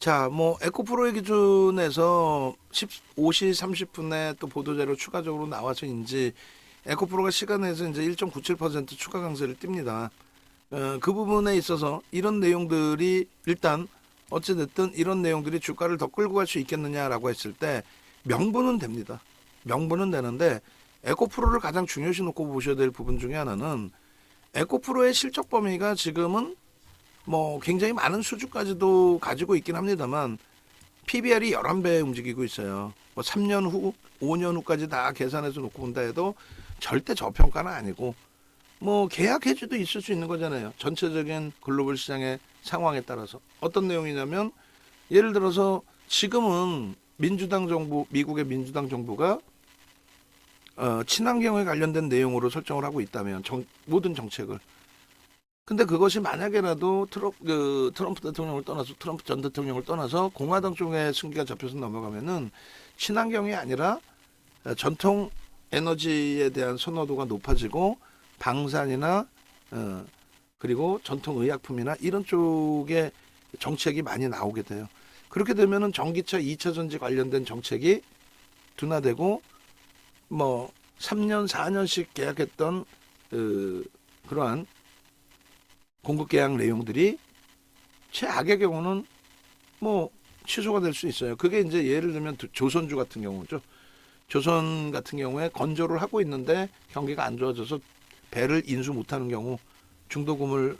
자, 뭐 에코프로의 기준에서 5시 30분에 또 보도자료 추가적으로 나와서인지 에코프로가 시간에서 이제 1.97% 추가 강세를 띱니다. 그 부분에 있어서 이런 내용들이 일단 어찌됐든 이런 내용들이 주가를 더 끌고 갈 수 있겠느냐라고 했을 때 명분은 됩니다. 명분은 되는데 에코프로를 가장 중요시 놓고 보셔야 될 부분 중에 하나는 에코프로의 실적 범위가 지금은 뭐 굉장히 많은 수주까지도 가지고 있긴 합니다만 PBR이 11배 움직이고 있어요. 뭐 3년 후, 5년 후까지 다 계산해서 놓고 본다 해도 절대 저평가는 아니고 뭐 계약 해지도 있을 수 있는 거잖아요. 전체적인 글로벌 시장의 상황에 따라서. 어떤 내용이냐면 예를 들어서 지금은 민주당 정부, 미국의 민주당 정부가 친환경에 관련된 내용으로 설정을 하고 있다면 모든 정책을. 근데 그것이 만약에라도 트럼프 대통령을 떠나서 트럼프 전 대통령을 떠나서 공화당 쪽에 승기가 잡혀서 넘어가면은 친환경이 아니라 전통 에너지에 대한 선호도가 높아지고 방산이나 그리고 전통 의약품이나 이런 쪽에 정책이 많이 나오게 돼요. 그렇게 되면은 전기차 2차 전지 관련된 정책이 둔화되고 뭐 3년 4년씩 계약했던 그러한 공급 계약 내용들이 최악의 경우는 뭐 취소가 될 수 있어요. 그게 이제 예를 들면 조선주 같은 경우죠. 조선 같은 경우에 건조를 하고 있는데 경기가 안 좋아져서 배를 인수 못하는 경우 중도금을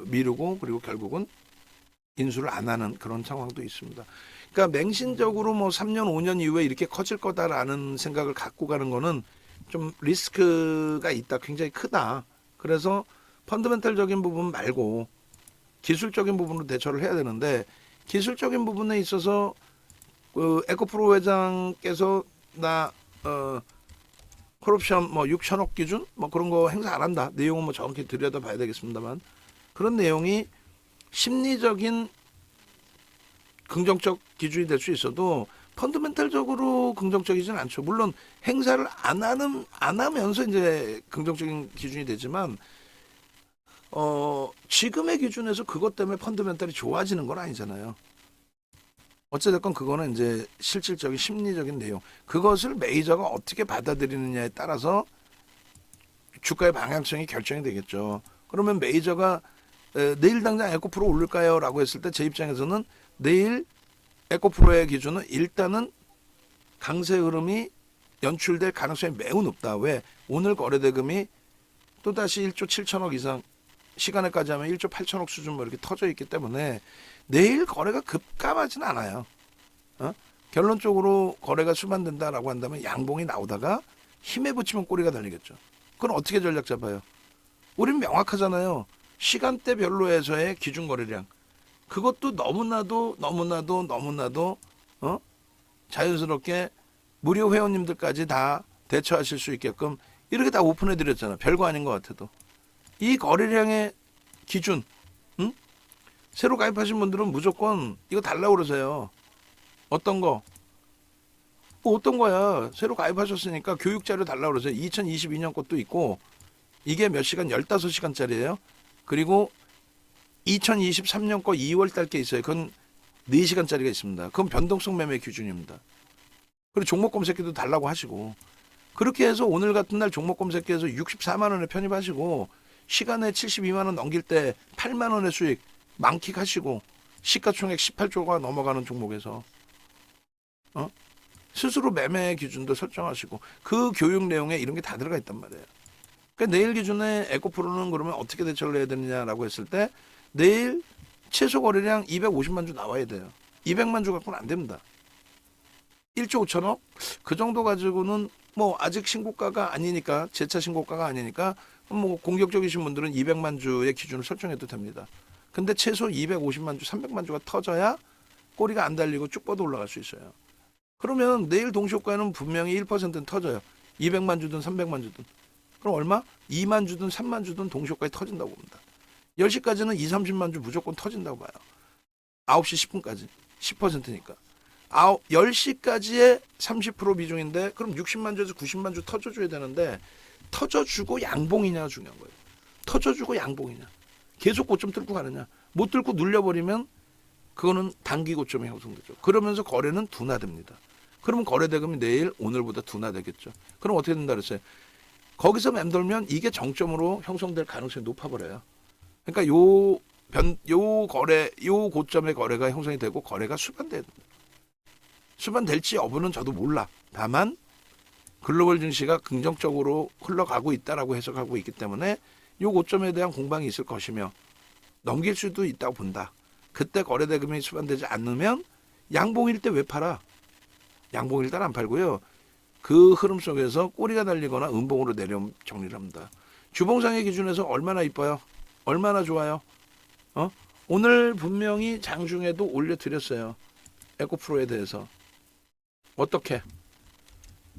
미루고 그리고 결국은 인수를 안 하는 그런 상황도 있습니다. 그러니까 맹신적으로 뭐 3년 5년 이후에 이렇게 커질 거다라는 생각을 갖고 가는 거는 좀 리스크가 있다. 굉장히 크다. 그래서 펀더멘탈적인 부분 말고 기술적인 부분으로 대처를 해야 되는데 기술적인 부분에 있어서 에코프로 회장께서 나 콜옵션 뭐 6천억 기준 뭐 그런 거 행사 안 한다. 내용은 뭐 정확히 들여다봐야 되겠습니다만 그런 내용이 심리적인 긍정적 기준이 될 수 있어도 펀더멘탈적으로 긍정적이진 않죠. 물론 행사를 안 하면서 이제 긍정적인 기준이 되지만 지금의 기준에서 그것 때문에 펀더멘탈이 좋아지는 건 아니잖아요. 어찌됐건 그거는 이제 실질적인 심리적인 내용. 그것을 메이저가 어떻게 받아들이느냐에 따라서 주가의 방향성이 결정이 되겠죠. 그러면 메이저가 내일 당장 에코프로 올릴까요? 라고 했을 때 제 입장에서는 내일 에코프로의 기준은 일단은 강세 흐름이 연출될 가능성이 매우 높다. 왜? 오늘 거래대금이 또다시 1조 7천억 이상 시간에까지 하면 1조 8천억 수준 뭐 이렇게 터져 있기 때문에 내일 거래가 급감하지는 않아요. 결론적으로 거래가 수반된다라고 한다면 양봉이 나오다가 힘에 붙이면 꼬리가 달리겠죠. 그건 어떻게 전략 잡아요? 우린 명확하잖아요. 시간대별로에서의 기준 거래량. 그것도 너무나도 자연스럽게 무료 회원님들까지 다 대처하실 수 있게끔 이렇게 다 오픈해 드렸잖아. 별거 아닌 것 같아도. 이 거래량의 기준, 새로 가입하신 분들은 무조건 이거 달라고 그러세요. 어떤 거? 뭐 어떤 거야? 새로 가입하셨으니까 교육자료 달라고 그러세요. 2022년 것도 있고 이게 몇 시간? 15시간짜리예요. 그리고 2023년 거 2월 달 게 있어요. 그건 4시간짜리가 있습니다. 그건 변동성 매매 기준입니다. 그리고 종목 검색기도 달라고 하시고 그렇게 해서 오늘 같은 날 종목 검색기에서 64만 원에 편입하시고 시간에 72만 원 넘길 때 8만 원의 수익 만끽 하시고 시가총액 18조가 넘어가는 종목에서 스스로 매매 기준도 설정하시고 그 교육 내용에 이런 게 다 들어가 있단 말이에요. 그러니까 내일 기준에 에코프로는 그러면 어떻게 대처를 해야 되느냐라고 했을 때 내일 최소 거래량 250만 주 나와야 돼요. 200만 주 갖고는 안 됩니다. 1조 5천억? 그 정도 가지고는 뭐 아직 신고가가 아니니까 재차 신고가가 아니니까 뭐 공격적이신 분들은 200만 주의 기준을 설정해도 됩니다. 근데 최소 250만 주, 300만 주가 터져야 꼬리가 안 달리고 쭉 뻗어 올라갈 수 있어요. 그러면 내일 동시효과는 분명히 1%는 터져요. 200만 주든 300만 주든. 그럼 얼마? 2만 주든 3만 주든 동시효과에 터진다고 봅니다. 10시까지는 2, 30만 주 무조건 터진다고 봐요. 9시 10분까지. 10%니까. 10시까지의 30% 비중인데 그럼 60만 주에서 90만 주 터져줘야 되는데 터져주고 양봉이냐가 중요한 거예요. 터져주고 양봉이냐. 계속 고점 뚫고 가느냐. 못 뚫고 눌려버리면 그거는 단기 고점이 형성되죠. 그러면서 거래는 둔화됩니다. 그러면 거래 대금이 내일 오늘보다 둔화되겠죠. 그럼 어떻게 된다 그랬어요? 거기서 맴돌면 이게 정점으로 형성될 가능성이 높아버려요. 그러니까 요 고점의 거래가 형성이 되고 거래가 수반될지 여부는 저도 몰라. 다만 글로벌 증시가 긍정적으로 흘러가고 있다라고 해석하고 있기 때문에 요 고점에 대한 공방이 있을 것이며 넘길 수도 있다고 본다. 그때 거래 대금이 수반되지 않으면 양봉일 때 왜 팔아? 양봉일 때는 안 팔고요. 그 흐름 속에서 꼬리가 달리거나 음봉으로 내려오면 정리를 합니다. 주봉상의 기준에서 얼마나 이뻐요? 얼마나 좋아요? 오늘 분명히 장중에도 올려드렸어요. 에코프로에 대해서. 어떻게?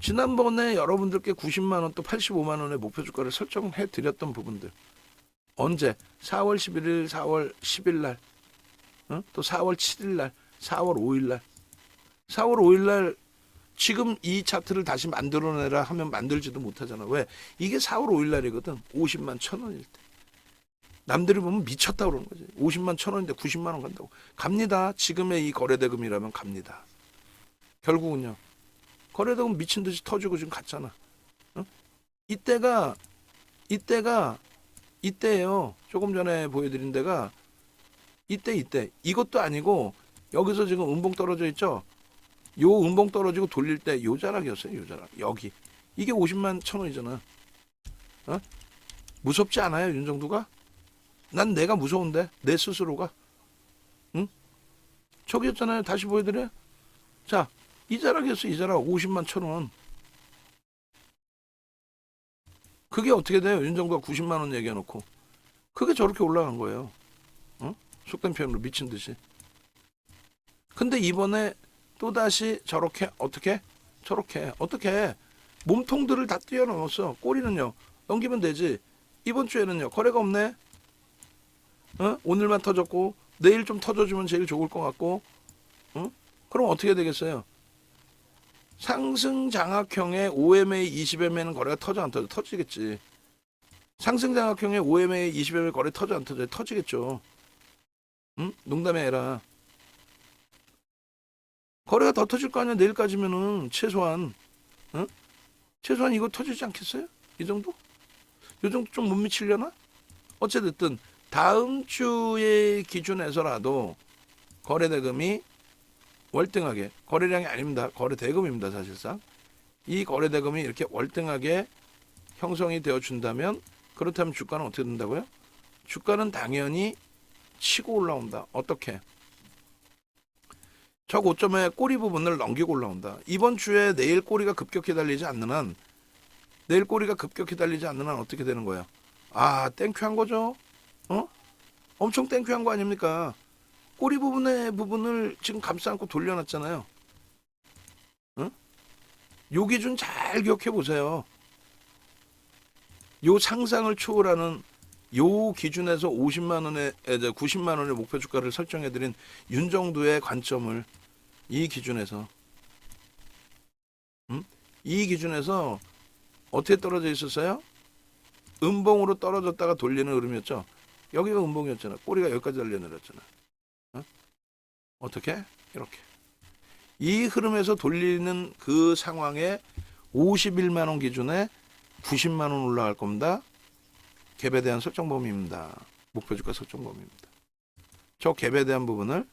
지난번에 여러분들께 90만 원 또 85만 원의 목표 주가를 설정해 드렸던 부분들. 언제? 4월 11일, 4월 10일 날, 또 4월 7일 날, 4월 5일 날. 4월 5일 날 지금 이 차트를 다시 만들어내라 하면 만들지도 못하잖아. 왜? 이게 4월 5일 날이거든. 50만 1,000원일 때. 남들이 보면 미쳤다 그러는 거지. 50만 1,000원인데 90만 원 간다고. 갑니다. 지금의 이 거래대금이라면 갑니다. 결국은요. 거래대금 미친 듯이 터지고 지금 갔잖아. 이때예요. 조금 전에 보여드린 데가 이때. 이것도 아니고 여기서 지금 음봉 떨어져 있죠. 요 음봉 떨어지고 돌릴 때 요 자락이었어요. 요 자락. 여기. 이게 50만 1,000원이잖아. 무섭지 않아요, 윤정두가? 난 내가 무서운데 내 스스로가. 응? 저기였잖아요. 다시 보여드려. 자, 이 자락이었어. 이 자락 50만 1,000원. 그게 어떻게 돼요? 윤정두가 90만 원 얘기해놓고 그게 저렇게 올라간 거예요. 속된 표현으로 미친 듯이. 근데 이번에 또다시 저렇게 저렇게 몸통들을 다 뛰어넘었어. 꼬리는요 넘기면 되지. 이번 주에는요 거래가 없네. 오늘만 터졌고 내일 좀 터져주면 제일 좋을 것 같고. 그럼 어떻게 되겠어요? 상승 장악형의 OMA 20MA는 거래가 터져 안 터져? 터지겠지. 상승 장악형의 OMA 20MA 거래 터져 안 터져? 터지겠죠. 농담이 아니라 거래가 더 터질 거 아니야. 내일까지면은 최소한 이거 터지지 않겠어요? 이 정도? 이 정도 좀 못 미치려나? 어쨌든 다음 주의 기준에서라도 거래 대금이 월등하게, 거래량이 아닙니다. 거래 대금입니다. 사실상 이 거래 대금이 이렇게 월등하게 형성이 되어 준다면, 그렇다면 주가는 어떻게 된다고요? 주가는 당연히 치고 올라온다. 어떻게? 저 고점의 꼬리 부분을 넘기고 올라온다. 이번 주에 내일 꼬리가 급격히 달리지 않는 한 어떻게 되는 거야? 아, 땡큐한 거죠? 엄청 땡큐한 거 아닙니까? 꼬리 부분을 지금 감싸 안고 돌려놨잖아요. 요 기준 잘 기억해 보세요. 요 상상을 초월하는 요 기준에서 50만 원에 90만 원의 목표 주가를 설정해 드린 윤정두의 관점을 이 기준에서 어떻게 떨어져 있었어요? 음봉으로 떨어졌다가 돌리는 흐름이었죠. 여기가 음봉이었잖아. 꼬리가 여기까지 달려 내렸잖아. 어떻게? 이렇게. 이 흐름에서 돌리는 그 상황에 51만 원 기준에 90만 원 올라갈 겁니다. 갭에 대한 설정 범위입니다. 목표 주가 설정 범위입니다. 저 갭에 대한 부분을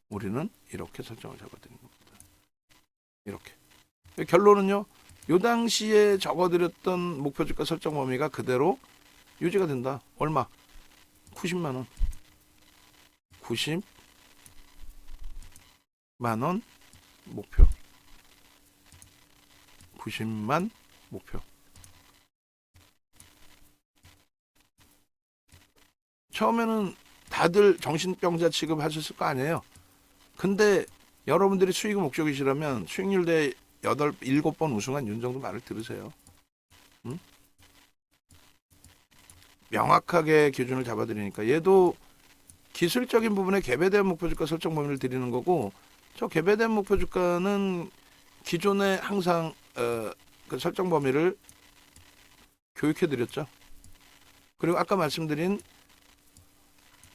우리는 이렇게 설정을 잡아드린 겁니다. 이렇게. 결론은요. 요 당시에 적어드렸던 목표 주가 설정 범위가 그대로 유지가 된다. 얼마? 90만 원. 90만 원 목표. 90만 목표. 처음에는 다들 정신병자 취급하셨을 거 아니에요. 근데 여러분들이 수익 목적이시라면 수익률 대 7번 우승한 윤정두 말을 들으세요. 명확하게 기준을 잡아드리니까 얘도 기술적인 부분에 갭에 대한 목표 주가 설정 범위를 드리는 거고, 저 갭에 대한 목표 주가는 기존에 항상 그 설정 범위를 교육해 드렸죠. 그리고 아까 말씀드린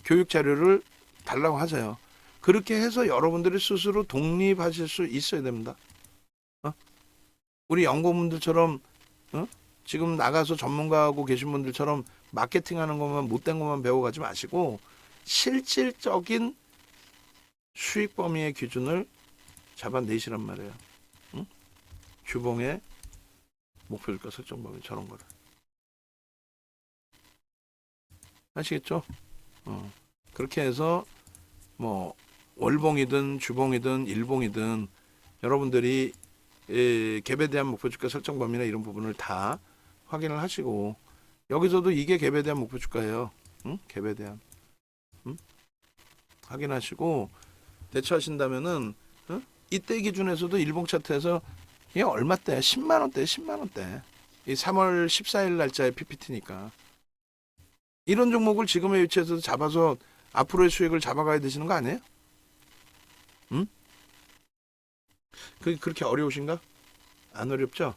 교육 자료를 달라고 하세요. 그렇게 해서 여러분들이 스스로 독립하실 수 있어야 됩니다. 어? 우리 연구원분들처럼 지금 나가서 전문가하고 계신 분들처럼 마케팅하는 것만 못된 것만 배워가지 마시고 실질적인 수익 범위의 기준을 잡아내시란 말이에요. 응? 주봉의 목표 주가 설정 범위 저런 거를 아시겠죠? 그렇게 해서 뭐 월봉이든 주봉이든 일봉이든 여러분들이 갭에 대한 목표 주가 설정 범위나 이런 부분을 다 확인을 하시고 여기서도 이게 갭에 대한 목표 주가예요. 응? 갭에 대한 확인하시고 대처하신다면은 이때 기준에서도 일봉 차트에서 이게 얼마대? 10만 원대, 10만 원대. 이 3월 14일 날짜의 PPT니까 이런 종목을 지금의 위치에서 잡아서 앞으로의 수익을 잡아가야 되시는 거 아니에요? 응? 그게 그렇게 어려우신가? 안 어렵죠?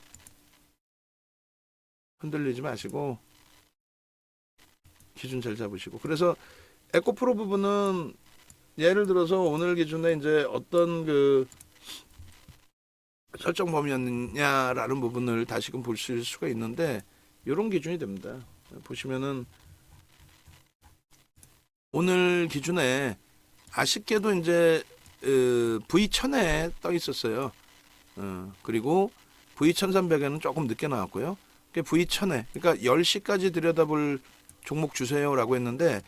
흔들리지 마시고 기준 잘 잡으시고 그래서 에코프로 부분은 예를 들어서 오늘 기준에 이제 어떤 그 설정 범위였느냐라는 부분을 다시금 보실 수가 있는데 이런 기준이 됩니다. 보시면은 오늘 기준에 아쉽게도 이제 V1000에 떠 있었어요. 그리고 V1300에는 조금 늦게 나왔고요. V1000에 그러니까 10시까지 들여다볼 종목 주세요라고 했는데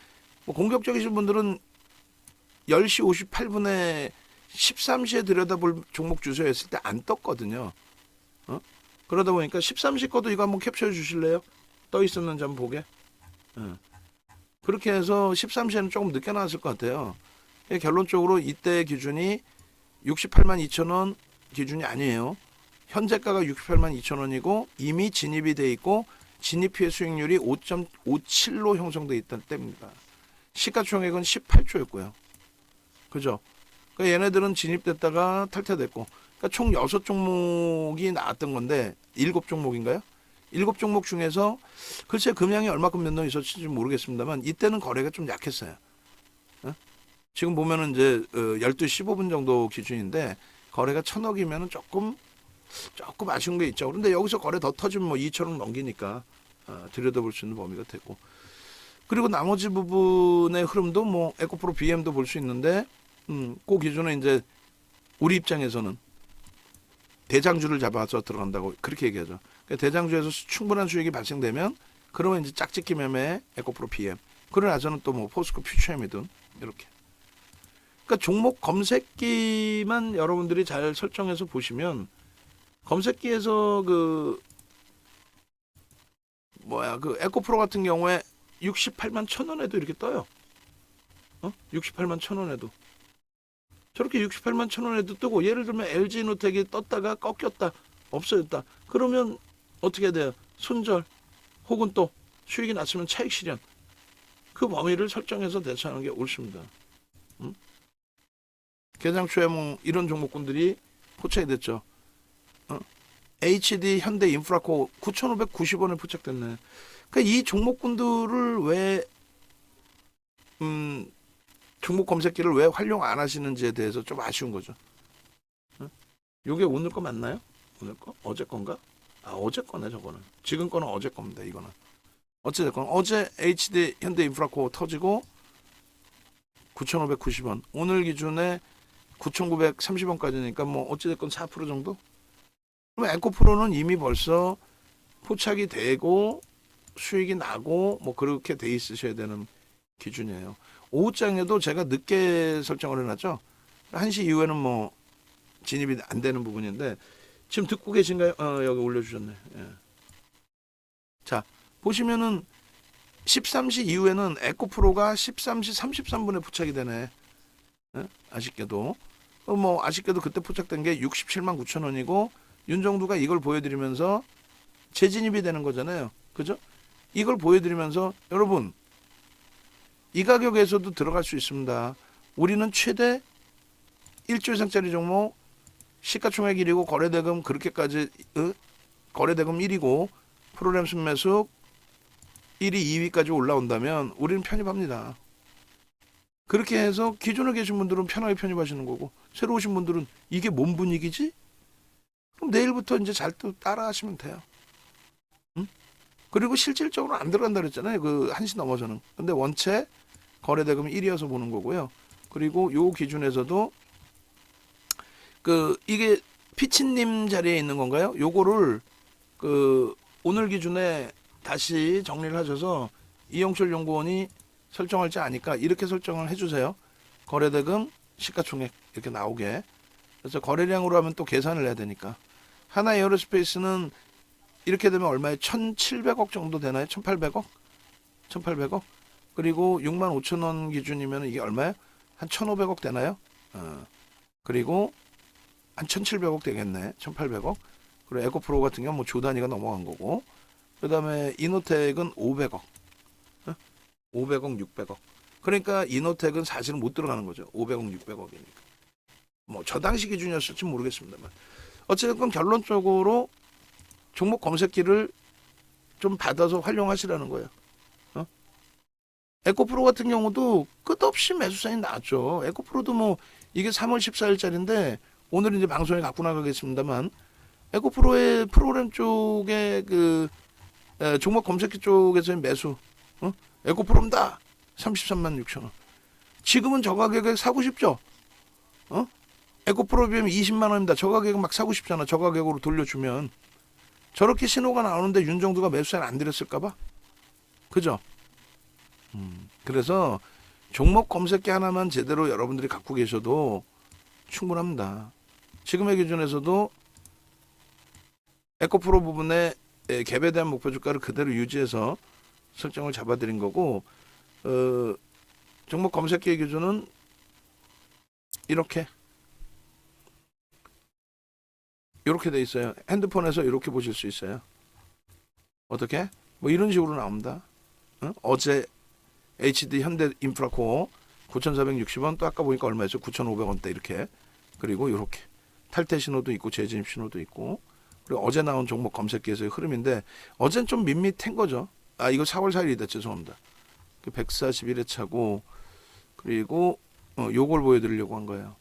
뭐 공격적이신 분들은 10시 58분에 13시에 들여다볼 종목 주세요 했을 때 안 떴거든요. 그러다 보니까 13시 거도 이거 한번 캡처해 주실래요? 떠 있었는지 한번 보게. 그렇게 해서 13시에는 조금 늦게 나왔을 것 같아요. 결론적으로 이때 기준이 68만 2천 원 기준이 아니에요. 현재가가 68만 2천 원이고 이미 진입이 돼 있고 진입 피해 수익률이 5.57로 형성돼 있다는 때입니다. 시가총액은 18조였고요. 그죠? 그러니까 얘네들은 진입됐다가 탈퇴됐고 그러니까 총 6종목이 나왔던 건데 7종목인가요? 7종목 중에서 글쎄 금양이 얼마큼 몇 명 있었을지 모르겠습니다만 이때는 거래가 좀 약했어요. 지금 보면은 이제 12시 15분 정도 기준인데 거래가 1,000억이면은 조금 아쉬운 게 있죠. 그런데 여기서 거래 더 터지면 뭐 2천억 넘기니까 들여다볼 수 있는 범위가 되고 그리고 나머지 부분의 흐름도 뭐 에코프로 BM도 볼 수 있는데 그 기준은 이제 우리 입장에서는 대장주를 잡아서 들어간다고 그렇게 얘기하죠. 그러니까 대장주에서 충분한 수익이 발생되면 그러면 이제 짝짓기 매매 에코프로 BM 그러고 나서는 또 뭐 포스코 퓨처엠이든 이렇게 그러니까 종목 검색기만 여러분들이 잘 설정해서 보시면 검색기에서 그 에코프로 같은 경우에 68만 1,000원에도 이렇게 떠요. 68만 1,000원에도 저렇게 68만 1,000원에도 뜨고 예를 들면 LG노텍이 떴다가 꺾였다 없어졌다 그러면 어떻게 돼요? 손절 혹은 또 수익이 났으면 차익 실현 그 범위를 설정해서 대처하는 게 옳습니다. 개장초에 뭐 이런 종목군들이 포착이 됐죠. HD 현대인프라코 9,590원에 포착됐네. 그러니까 이 종목군들을 왜 종목 검색기를 왜 활용 안 하시는지에 대해서 좀 아쉬운 거죠. 이게 오늘 거 맞나요? 오늘 거? 어제 건가? 어제 거네 저거는. 지금 거는 어제 겁니다. 이거는. 어찌됐건 어제 HD 현대인프라코 터지고 9,590원. 오늘 기준에 9,930원까지니까 뭐 어찌됐건 4% 정도? 그럼 에코프로는 이미 벌써 포착이 되고 수익이 나고 뭐 그렇게 돼 있으셔야 되는 기준이에요. 오후장에도 제가 늦게 설정을 해놨죠. 1시 이후에는 뭐 진입이 안 되는 부분인데 지금 듣고 계신가요? 여기 올려주셨네. 예. 자 보시면은 13시 이후에는 에코프로가 13시 33분에 포착이 되네. 예? 아쉽게도 뭐 아쉽게도 그때 포착된 게 67만 9천 원이고 윤정두가 이걸 보여드리면서 재진입이 되는 거잖아요. 그죠? 이걸 보여드리면서 여러분 이 가격에서도 들어갈 수 있습니다. 우리는 최대 1조 이상짜리 종목 시가총액 1위고 거래대금 그렇게까지 거래대금 1위고 프로그램 순매수 1위 2위까지 올라온다면 우리는 편입합니다. 그렇게 해서 기존에 계신 분들은 편하게 편입하시는 거고, 새로 오신 분들은 이게 뭔 분위기지? 그럼 내일부터 이제 잘 또 따라 하시면 돼요. 응? 그리고 실질적으로 안 들어간다 그랬잖아요. 그 1시 넘어서는. 근데 원체 거래대금 1이어서 보는 거고요. 그리고 요 기준에서도 그 이게 피치님 자리에 있는 건가요? 요거를 그 오늘 기준에 다시 정리를 하셔서 이영철 연구원이 설정할지 아니까 이렇게 설정을 해주세요. 거래대금 시가총액 이렇게 나오게. 그래서 거래량으로 하면 또 계산을 해야 되니까. 하나 에어로스페이스는 이렇게 되면 얼마에 1,700억 정도 되나요? 1,800억? 1,800억? 그리고 6만 5천 원 기준이면 이게 얼마예요? 한 1,500억 되나요? 그리고 한 1,700억 되겠네. 1,800억. 그리고 에코프로 같은 경우는 뭐 조 단위가 넘어간 거고. 그 다음에 이노텍은 500억. 500억, 600억. 그러니까 이노텍은 사실은 못 들어가는 거죠. 500억, 600억이니까. 뭐 저 당시 기준이었을지 모르겠습니다만. 어쨌든 결론적으로 종목 검색기를 좀 받아서 활용하시라는 거예요. 에코프로 같은 경우도 끝없이 매수사인 나왔죠. 에코프로도 뭐 이게 3월 14일짜리인데 오늘 이제 방송에 갖고 나가겠습니다만 에코프로의 프로그램 쪽에 그 종목 검색기 쪽에서의 매수 에코프로입니다. 33만 6천 원. 지금은 저 가격에 사고 싶죠? 에코프로 비하면 20만 원입니다. 저 가격에 막 사고 싶잖아. 저 가격으로 돌려주면. 저렇게 신호가 나오는데 윤정두가 매수세를 안 드렸을까봐? 그죠? 그래서 종목 검색기 하나만 제대로 여러분들이 갖고 계셔도 충분합니다. 지금의 기준에서도 에코프로 부분에 갭에 대한 목표 주가를 그대로 유지해서 설정을 잡아드린 거고, 종목 검색기의 기준은 이렇게 돼 있어요. 핸드폰에서 이렇게 보실 수 있어요. 어떻게? 뭐 이런 식으로 나옵니다. 어제 HD 현대 인프라코어 9,460원, 또 아까 보니까 얼마였죠? 9,500원대 이렇게. 그리고 이렇게 탈퇴 신호도 있고 재진입 신호도 있고. 그리고 어제 나온 종목 검색기에서의 흐름인데 어젠 좀 밋밋한 거죠. 아, 이거 4월 4일이다. 죄송합니다. 141회 차고, 그리고 요걸 보여드리려고 한 거예요.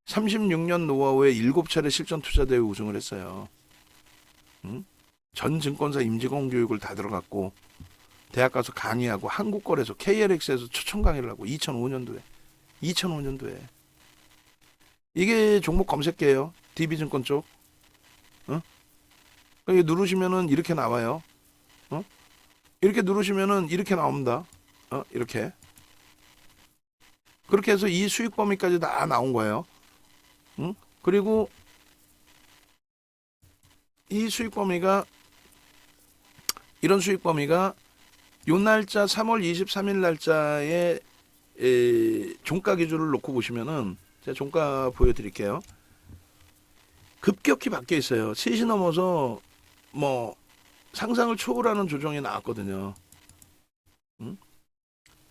36년 노하우에 7차례 실전 투자 대회 우승을 했어요. 전 증권사 임직원 교육을 다 들어갔고, 대학 가서 강의하고, 한국거래소 KLX에서 초청 강의를 하고, 2005년도에 이게 종목 검색기예요. DB증권 쪽. 누르시면은 이렇게 나와요. 이렇게 누르시면은 이렇게 나옵니다. 이렇게. 그렇게 해서 이 수익 범위까지 다 나온 거예요. 그리고 이 수익 범위가, 이런 수익 범위가 요 날짜 3월 23일 날짜에 종가 기준을 놓고 보시면은, 제가 종가 보여드릴게요. 급격히 바뀌어 있어요. 3시 넘어서 뭐 상상을 초월하는 조정이 나왔거든요.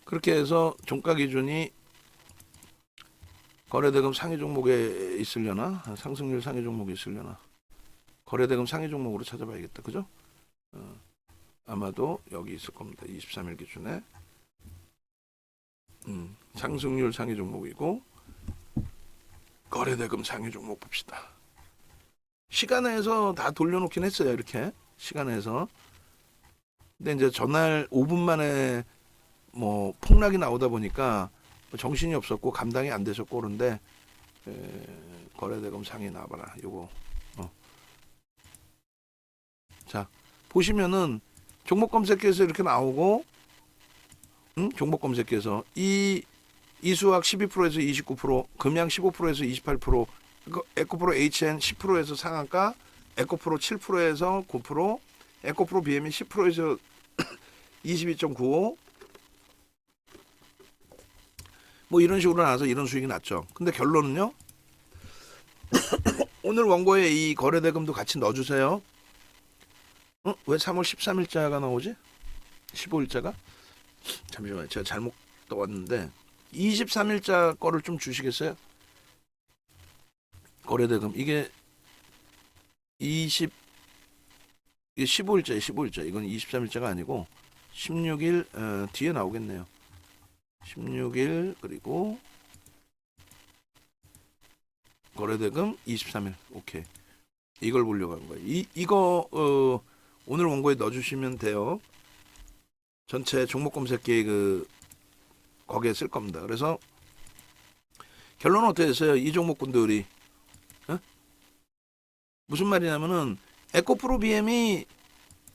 그렇게 해서 종가 기준이 거래대금 상위 종목에 있으려나, 상승률 상위 종목에 있으려나, 거래대금 상위 종목으로 찾아봐야겠다. 그죠? 아마도 여기 있을 겁니다. 23일 기준에. 상승률 상위 종목이고, 거래대금 상위 종목 봅시다. 시간에서 다 돌려놓긴 했어요. 이렇게 시간에서. 근데 이제 전날 5분 만에 뭐 폭락이 나오다 보니까 정신이 없었고 감당이 안 되셨고, 그런데 거래대금 상위 나와봐라. 요거. 자, 보시면은 종목 검색기에서 이렇게 나오고, 종목 검색기에서 이수학 12%에서 29%, 금양 15%에서 28%, 에코프로 HN 10%에서 상한가, 에코프로 7%에서 9%, 에코프로 BM이 10%에서 22.95, 뭐 이런 식으로 나와서 이런 수익이 났죠. 근데 결론은요, 오늘 원고에 이 거래대금도 같이 넣어주세요. 왜 3월 13일자가 나오지? 15일자가? 잠시만요. 제가 잘못 떠왔는데 23일자 거를 좀 주시겠어요? 거래대금 이게 15일자예요. 15일자. 이건 23일자가 아니고 16일 뒤에 나오겠네요. 16일 그리고 거래대금 23일. 오케이. 이걸 보려고 한 거예요. 이거 오늘 원고에 넣어주시면 돼요. 전체 종목 검색기 거기에 쓸 겁니다. 그래서 결론은 어떻게 됐어요? 이 종목군들이 무슨 말이냐면은 에코프로 BM이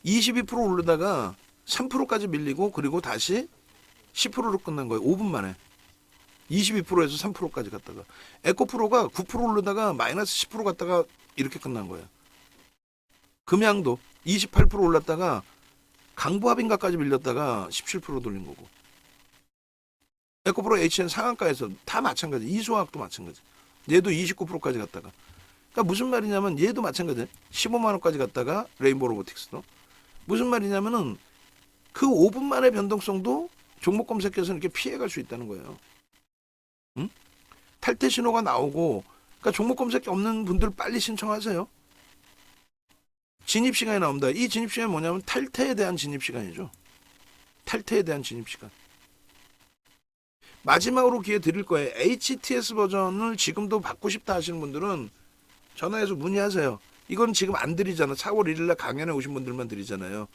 22% 오르다가 3%까지 밀리고 그리고 다시 10%로 끝난 거예요. 5분 만에. 22%에서 3%까지 갔다가 에코프로가 9% 오르다가 마이너스 10% 갔다가 이렇게 끝난 거예요. 금양도 28% 올랐다가 강부합인가까지 밀렸다가 17% 돌린 거고. 에코프로 HN 상한가에서 다 마찬가지. 이수화학도 마찬가지. 얘도 29%까지 갔다가. 그러니까 무슨 말이냐면 얘도 마찬가지. 15만 원까지 갔다가 레인보우 로보틱스도. 무슨 말이냐면은 그 5분 만의 변동성도 종목 검색해서 이렇게 피해갈 수 있다는 거예요. 응? 탈퇴 신호가 나오고, 그러니까 종목 검색기 없는 분들 빨리 신청하세요. 진입 시간이 나옵니다. 이 진입 시간이 뭐냐면 탈퇴에 대한 진입 시간이죠. 탈퇴에 대한 진입 시간. 마지막으로 기회 드릴 거예요. HTS 버전을 지금도 받고 싶다 하시는 분들은 전화해서 문의하세요. 이건 지금 안 드리잖아. 4월 1일 날 강연에 오신 분들만 드리잖아요.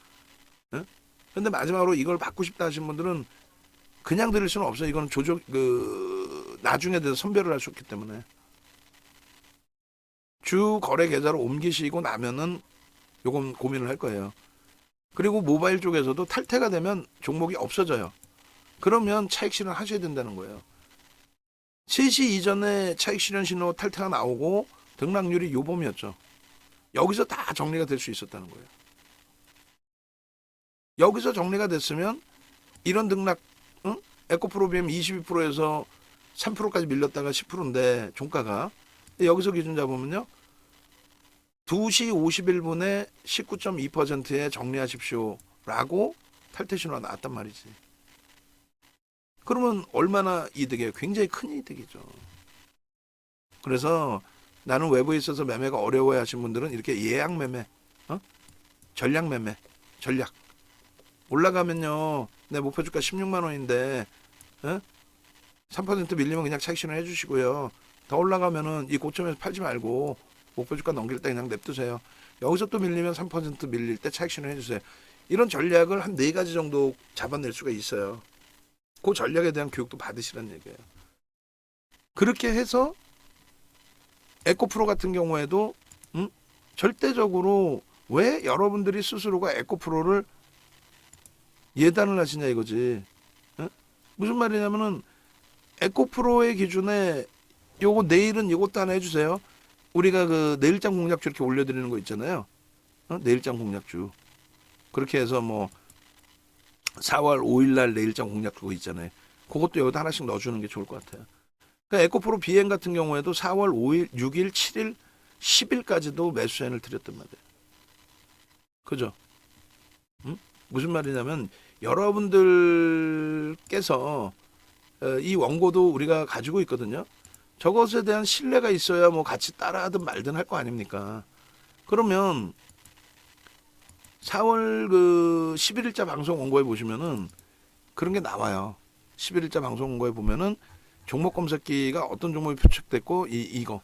응? 근데 마지막으로 이걸 받고 싶다 하시는 분들은 그냥 드릴 수는 없어요. 이거는 나중에 대해서 선별을 할 수 있기 때문에. 주 거래 계좌로 옮기시고 나면은 요건 고민을 할 거예요. 그리고 모바일 쪽에서도 탈퇴가 되면 종목이 없어져요. 그러면 차익 실현 하셔야 된다는 거예요. 3시 이전에 차익 실현 신호 탈퇴가 나오고 등락률이 요범이었죠. 여기서 다 정리가 될 수 있었다는 거예요. 여기서 정리가 됐으면 이런 등락, 응? 에코프로 BM 22%에서 3%까지 밀렸다가 10%인데 종가가 여기서 기준 잡으면요. 2시 51분에 19.2%에 정리하십시오라고 탈퇴 신호가 나왔단 말이지. 그러면 얼마나 이득이에요? 굉장히 큰 이득이죠. 그래서 나는 외부에 있어서 매매가 어려워야 하신 분들은 이렇게 예약 매매, 전략 매매, 전략. 올라가면요, 내 목표 주가 16만 원인데 3% 밀리면 그냥 차익 실현 해주시고요. 더 올라가면은 이 고점에서 팔지 말고 목표 주가 넘길 때 그냥 냅두세요. 여기서 또 밀리면 3% 밀릴 때 차익 실현 해주세요. 이런 전략을 한 4가지 정도 잡아낼 수가 있어요. 그 전략에 대한 교육도 받으시라는 얘기예요. 그렇게 해서 에코프로 같은 경우에도 절대적으로 왜 여러분들이 스스로가 에코프로를 예단을 하시냐 이거지. 무슨 말이냐면은 에코프로의 기준에 요거 내일은 이것도 하나 해주세요. 우리가 그 내일장 공략주 이렇게 올려드리는 거 있잖아요. 내일장 공략주. 그렇게 해서 뭐 4월 5일 날 내일장 공략 그거 있잖아요. 그것도 여기다 하나씩 넣어주는 게 좋을 것 같아요. 그러니까 에코프로 BM 같은 경우에도 4월 5일, 6일, 7일, 10일까지도 매수 제한을 드렸단 말이에요. 그죠? 무슨 말이냐면 여러분들께서 이 원고도 우리가 가지고 있거든요. 저것에 대한 신뢰가 있어야 뭐 같이 따라하든 말든 할 거 아닙니까? 그러면 4월 11일자 방송 원고에 보시면은 그런 게 나와요. 11일자 방송 원고에 보면은 종목 검색기가 어떤 종목이 표출됐고 이거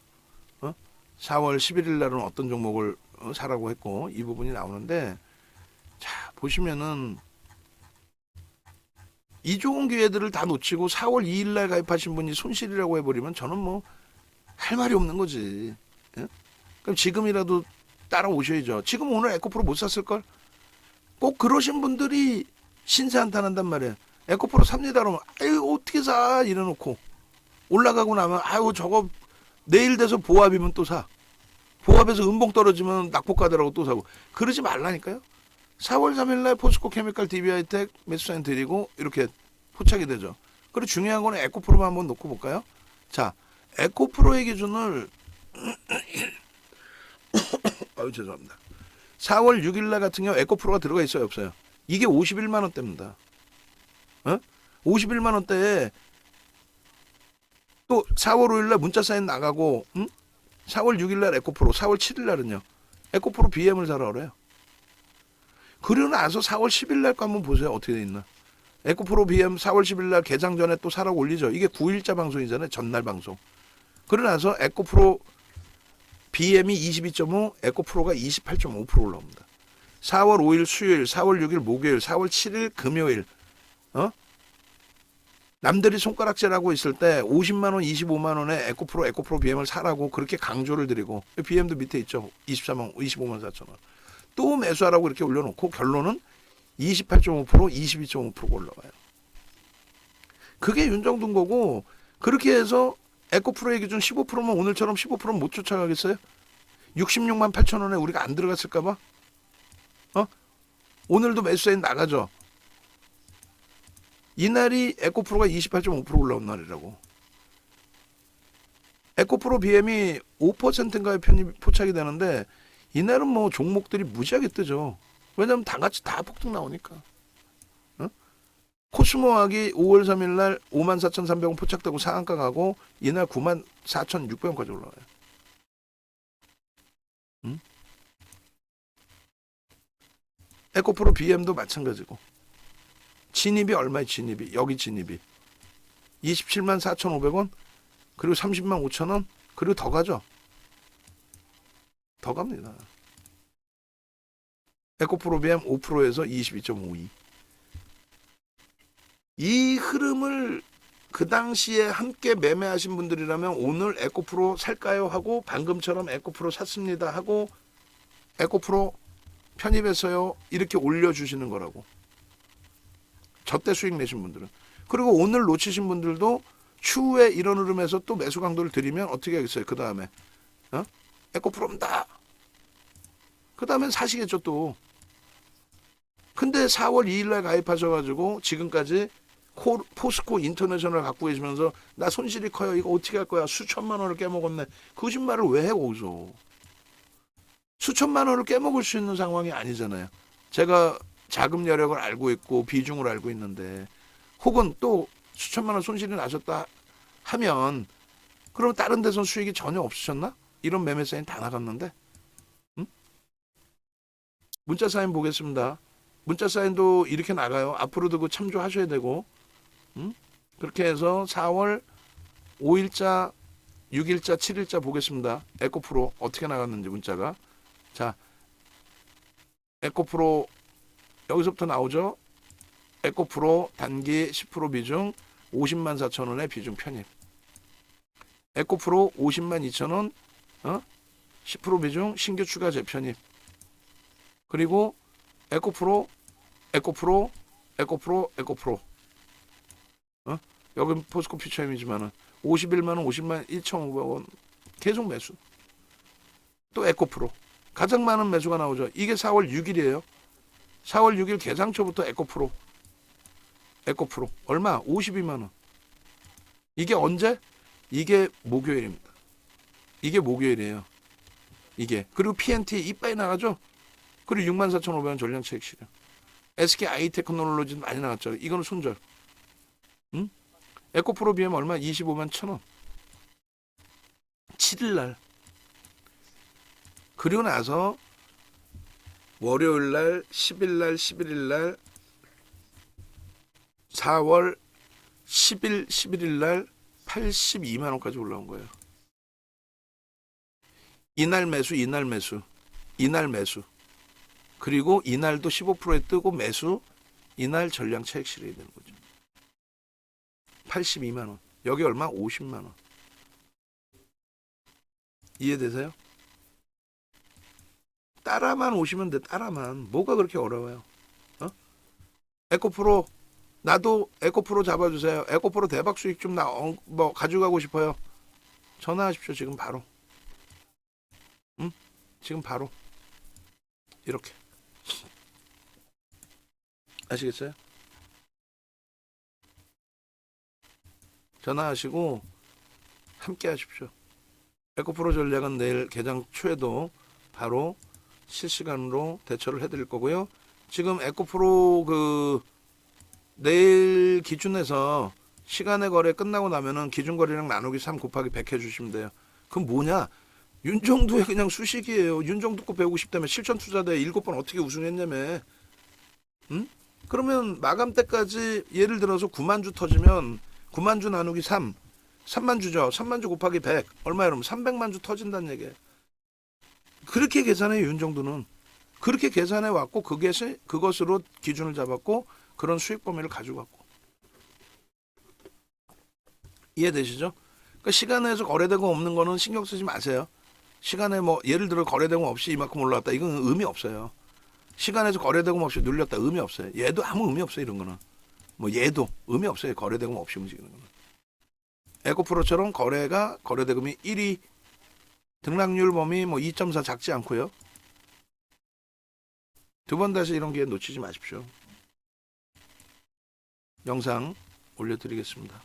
4월 11일 날은 어떤 종목을 사라고 했고 이 부분이 나오는데 자 보시면은 이 좋은 기회들을 다 놓치고 4월 2일 날 가입하신 분이 손실이라고 해버리면 저는 뭐 할 말이 없는 거지. 예? 그럼 지금이라도 따라오셔야죠. 지금 오늘 에코프로 못 샀을걸? 꼭 그러신 분들이 신세 한탄한단 말이에요. 에코프로 삽니다 그러면 아유 어떻게 사 이래놓고 올라가고 나면 아유 저거 내일 돼서 보합이면 또 사. 보합에서 음봉 떨어지면 낙폭가더라고 또 사고. 그러지 말라니까요. 4월 3일 날 포스코 케미칼 DB하이텍 매수 사인 드리고 이렇게 포착이 되죠. 그리고 중요한 거는 에코프로만 한번 놓고 볼까요? 자, 에코프로의 기준을 아유 죄송합니다. 4월 6일 날 같은 경우 에코프로가 들어가 있어요, 없어요? 이게 51만 원대입니다. 51만 원대에 또 4월 5일 날 문자 사인 나가고 4월 6일 날 에코프로, 4월 7일 날은요. 에코프로 BM을 사러 그래요. 그러고 나서 4월 10일 날 거 한번 보세요. 어떻게 돼 있나. 에코프로 BM 4월 10일 날 개장 전에 또 사라고 올리죠. 이게 9일자 방송이잖아요. 전날 방송. 그러고 나서 에코프로 BM이 22.5, 에코프로가 28.5% 올라옵니다. 4월 5일 수요일, 4월 6일 목요일, 4월 7일 금요일. 남들이 손가락질하고 있을 때 50만 원, 25만 원에 에코프로 BM을 사라고 그렇게 강조를 드리고, BM도 밑에 있죠. 25만 4천 원. 또 매수하라고 이렇게 올려놓고 결론은 28.5%, 22.5%가 올라와요. 그게 윤정두인 거고, 그렇게 해서 에코프로의 기준 15%면 오늘처럼 15%는 못 쫓아가겠어요? 66만 8천 원에 우리가 안 들어갔을까봐? 오늘도 매수사인 나가죠. 이날이 에코프로가 28.5% 올라온 날이라고. 에코프로 BM이 5%인가에 포착이 되는데 이날은 뭐 종목들이 무지하게 뜨죠. 왜냐면 다 같이 다 폭등 나오니까. 코스모학이 5월 3일 날 54,300원 포착되고 상한가 가고 이날 94,600원까지 올라와요. 에코프로 BM도 마찬가지고. 진입이 얼마에 진입이? 여기 진입이 27만 4,500원, 그리고 30만 5천 원, 그리고 더 가죠. 더 갑니다. 에코프로 BM 5%에서 22.52. 이 흐름을 그 당시에 함께 매매하신 분들이라면 오늘 에코프로 살까요 하고 방금처럼 에코프로 샀습니다 하고 에코프로 편입해서요 이렇게 올려주시는 거라고. 저때 수익 내신 분들은. 그리고 오늘 놓치신 분들도 추후에 이런 흐름에서 또 매수 강도를 드리면 어떻게 하겠어요? 그 다음에 에코프로입니다. 그 다음엔 사시겠죠 또. 근데 4월 2일 날 가입하셔가지고 지금까지 포스코 인터내셔널 갖고 계시면서 나 손실이 커요. 이거 어떻게 할 거야? 수천만 원을 깨먹었네. 거짓말을 왜 해 거기서. 수천만 원을 깨먹을 수 있는 상황이 아니잖아요. 제가 자금 여력을 알고 있고 비중을 알고 있는데, 혹은 또 수천만 원 손실이 나셨다 하면 그럼 다른 데선 수익이 전혀 없으셨나? 이런 매매 사인 다 나갔는데. 문자 사인 보겠습니다. 문자 사인도 이렇게 나가요. 앞으로도 그 참조하셔야 되고. 그렇게 해서 4월 5일자, 6일자, 7일자 보겠습니다. 에코프로 어떻게 나갔는지 문자가. 자, 에코프로 여기서부터 나오죠. 에코프로 단기 10% 비중 50만 4천 원의 비중 편입. 에코프로 50만 2천 원 10% 비중 신규 추가 재편입. 그리고 에코프로 여기 포스코 퓨처임이지만은 51만 원, 50만 1,500원 계속 매수. 또 에코프로 가장 많은 매수가 나오죠. 이게 4월 6일이에요. 4월 6일 개장초부터 에코프로 얼마? 52만 원. 이게 언제? 이게 목요일입니다. 이게 목요일이에요. 이게. 그리고 PNT 이빠이 나가죠. 그리고 64,500원 전량차익 실현. SK 아이테크놀로지 많이 나갔죠. 이거는 손절. 에코프로 BM 얼마? 25만 1,000원. 7일날. 그리고 나서 월요일날, 10일날, 11일날, 4월 10일, 11일날 82만 원까지 올라온 거예요. 이날 매수. 그리고 이날도 15%에 뜨고 매수. 이날 전량 차익 실현이 되는 거죠. 82만 원. 여기 얼마? 50만 원. 이해되세요? 따라만 오시면 돼. 따라만. 뭐가 그렇게 어려워요? 에코프로 나도 에코프로 잡아주세요. 에코프로 대박 수익 좀 뭐 가져가고 싶어요. 전화하십시오. 지금 바로. 지금 바로. 이렇게. 아시겠어요? 전화하시고 함께 하십시오. 에코프로 전략은 내일 개장 초에도 바로 실시간으로 대처를 해드릴 거고요. 지금 에코프로 내일 기준에서 시간의 거래 끝나고 나면은 기준거래량 나누기 3 곱하기 100 해주시면 돼요. 그럼 뭐냐? 윤정두의 그냥 수식이에요. 윤정두 거 배우고 싶다면 실전투자대 7번 어떻게 우승했냐며. 그러면 마감 때까지 예를 들어서 9만 주 터지면 9만 주 나누기 3, 3만 주죠. 3만 주 곱하기 100 얼마야? 그러면 300만 주 터진다는 얘기예요. 그렇게 계산해요. 윤정도는. 그렇게 계산해 왔고 그것으로 기준을 잡았고 그런 수익 범위를 가지고 왔고. 이해되시죠? 그러니까 시간에서 거래되고 없는 거는 신경 쓰지 마세요. 시간에 뭐 예를 들어 거래되고 없이 이만큼 올라왔다. 이건 의미 없어요. 시간에서 거래되고 없이 눌렸다. 의미 없어요. 얘도 아무 의미 없어요. 이런 거는. 뭐 얘도 의미 없어요. 거래되고 없이 움직이는 거는. 에코프로처럼 거래대금이 1위, 등락률 범위 뭐 2.4 작지 않고요. 두 번 다시 이런 기회 놓치지 마십시오. 영상 올려드리겠습니다.